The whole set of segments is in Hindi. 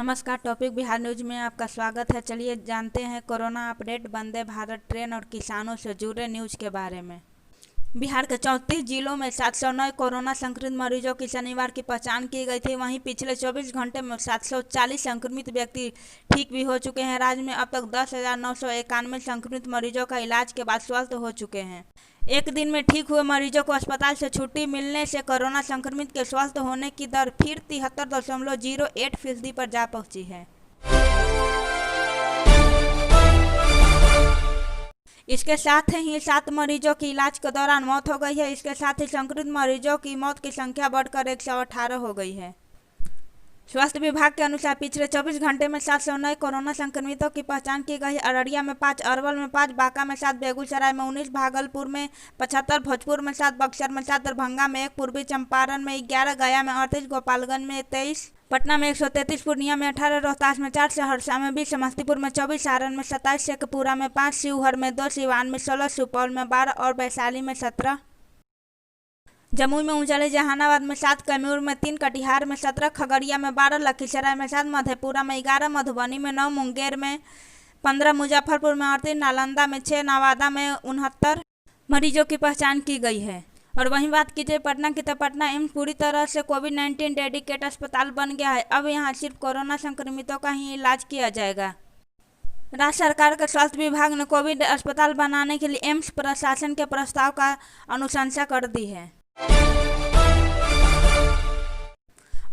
नमस्कार। टॉपिक बिहार न्यूज में आपका स्वागत है। चलिए जानते हैं corona update, Vande Bharat train और किसानों से जुड़े न्यूज के बारे में। बिहार के 34 जिलों में 709 कोरोना संक्रमित मरीजों की शनिवार की पहचान की गई थी। वहीं पिछले 24 घंटे में 740 संक्रमित व्यक्ति ठीक भी हो चुके हैं। राज्य में अब तक 10,991 संक्रमित मरीजों का इलाज के बाद स्वस्थ हो चुके हैं। एक दिन में ठीक हुए मरीजों को अस्पताल से छुट्टी मिलने से कोरोना संक्रमित के स्वस्थ होने की दर फिर 73.08% पर जा पहुंची है। इसके साथ ही 7 मरीजों की इलाज के दौरान मौत हो गई है। इसके साथ ही संक्रमित मरीजों की मौत की संख्या बढ़कर 118 हो गई है। स्वास्थ्य विभाग के अनुसार पिछले 24 घंटे में 709 कोरोना संक्रमितों की पहचान की गई। अररिया में 5, अरवल में 5, बांका में 7, बेगूसराय में 19, भागलपुर में 75, भोजपुर में 7, बक्सर में 7, दरभंगा में 1, पूर्वी चंपारण में 11, गया में 38, गोपालगंज में 23, पटना में 133, पूर्णिया में 18, रोहतास में 4, सहरसा में 20, समस्तीपुर में 24, सारण में 27, शेखपुरा में 5, शिवहर में 2, सिवान में 16, सुपौल में 12 और वैशाली में 17, जमुई में 39, जहानाबाद में 7, कैमूर में 3, कटिहार में 17, खगड़िया में 12, लखीसराय में 7, मधेपुरा में 11, मधुबनी में 9, मुंगेर में 15, मुजफ्फरपुर में 38, नालंदा में 6, नवादा में 69 मरीजों की पहचान की गई है। और वहीं बात कीजिए पटना की, तो पटना एम्स पूरी तरह से कोविड-19 डेडिकेटेड अस्पताल बन गया है। अब यहाँ सिर्फ कोरोना संक्रमितों का ही इलाज किया जाएगा। राज्य सरकार के स्वास्थ्य विभाग ने कोविड अस्पताल बनाने के लिए एम्स प्रशासन के प्रस्ताव का अनुशंसा कर दी है।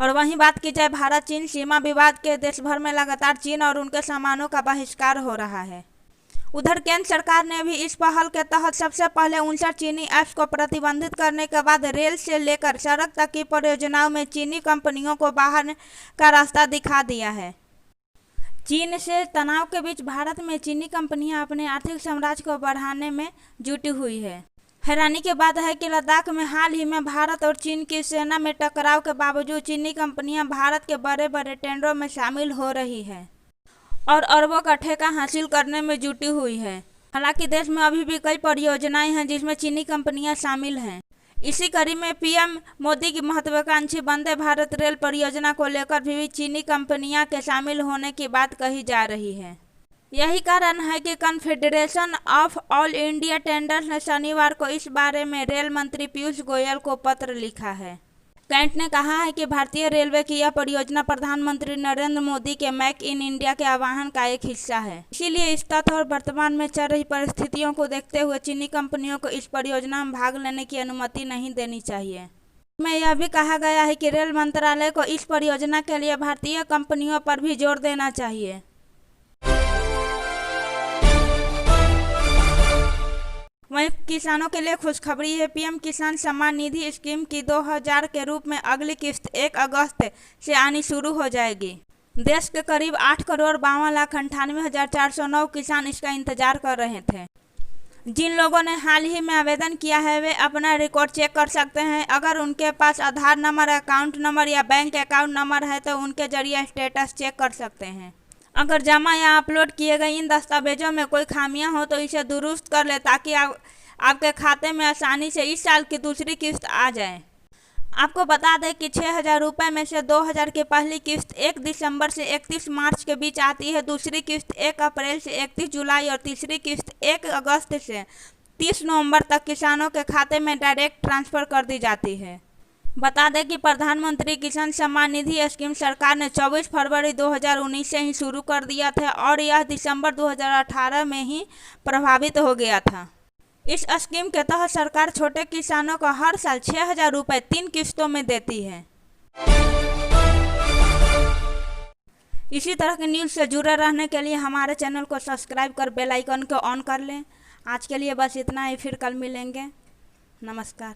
और वहीं बात की जाए भारत चीन सीमा विवाद के, देश भर में लगातार चीन और उनके सामानों का बहिष्कार हो रहा है। उधर केंद्र सरकार ने भी इस पहल के तहत सबसे पहले 59 चीनी ऐप्स को प्रतिबंधित करने के बाद रेल से लेकर सड़क तक की परियोजनाओं में चीनी कंपनियों को बाहर का रास्ता दिखा दिया है। चीन से तनाव के बीच भारत में चीनी कंपनियां अपने आर्थिक साम्राज्य को बढ़ाने में जुटी हुई है। हैरानी की बात है कि लद्दाख में हाल ही में भारत और चीन की सेना में टकराव के बावजूद चीनी कंपनियां भारत के बड़े बड़े टेंडरों में शामिल हो रही है और अरबों का ठेका हासिल करने में जुटी हुई है। हालांकि देश में अभी भी कई परियोजनाएं हैं जिसमें चीनी कंपनियां शामिल हैं। इसी कड़ी में पीएम मोदी की महत्वाकांक्षी वंदे भारत रेल परियोजना को लेकर भी चीनी कंपनियां के शामिल होने की बात कही जा रही है। यही कारण है कि confederation of all India tenders ने शनिवार को इस बारे में रेल मंत्री पीयूष गोयल को पत्र लिखा है। कैंट ने कहा है कि भारतीय रेलवे की यह परियोजना प्रधानमंत्री नरेंद्र मोदी के मेक इन इंडिया के आह्वान का एक हिस्सा है। इसीलिए इस तथ्य और वर्तमान में चल रही परिस्थितियों को देखते हुए चीनी कंपनियों को इस परियोजना में भाग लेने की अनुमति नहीं देनी चाहिए। इसमें यह भी कहा गया है कि रेल मंत्रालय को इस परियोजना के लिए भारतीय कंपनियों पर भी जोर देना चाहिए। वहीं किसानों के लिए खुशखबरी है। पीएम किसान सम्मान निधि स्कीम की 2000 के रूप में अगली किस्त 1 अगस्त से आनी शुरू हो जाएगी। देश के करीब 8,52,98,409 किसान इसका इंतजार कर रहे थे। जिन लोगों ने हाल ही में आवेदन किया है वे अपना रिकॉर्ड चेक कर सकते हैं। अगर उनके पास आधार नंबर, अकाउंट नंबर या बैंक अकाउंट नंबर है तो उनके जरिए स्टेटस चेक कर सकते हैं। अगर जमा या अपलोड किए गए इन दस्तावेजों में कोई खामियां हो तो इसे दुरुस्त कर ले ताकि आपके खाते में आसानी से इस साल की दूसरी किस्त आ जाए। आपको बता दें कि 6,000 रुपये में से 2,000 की पहली किस्त 1 दिसंबर से 31 मार्च के बीच आती है, दूसरी किस्त 1 अप्रैल से 31 जुलाई और तीसरी किस्त 1 अगस्त से 30 नवंबर तक किसानों के खाते में डायरेक्ट ट्रांसफ़र कर दी जाती है। बता दें कि प्रधानमंत्री किसान सम्मान निधि स्कीम सरकार ने 24 फरवरी 2019 से ही शुरू कर दिया था और यह दिसंबर 2018 में ही प्रभावित हो गया था। इस स्कीम के तहत सरकार छोटे किसानों को हर साल 6,000 रुपये 3 किस्तों में देती है। इसी तरह के न्यूज़ से जुड़े रहने के लिए हमारे चैनल को सब्सक्राइब कर बेल आइकन को ऑन कर लें। आज के लिए बस इतना ही, फिर कल मिलेंगे। नमस्कार।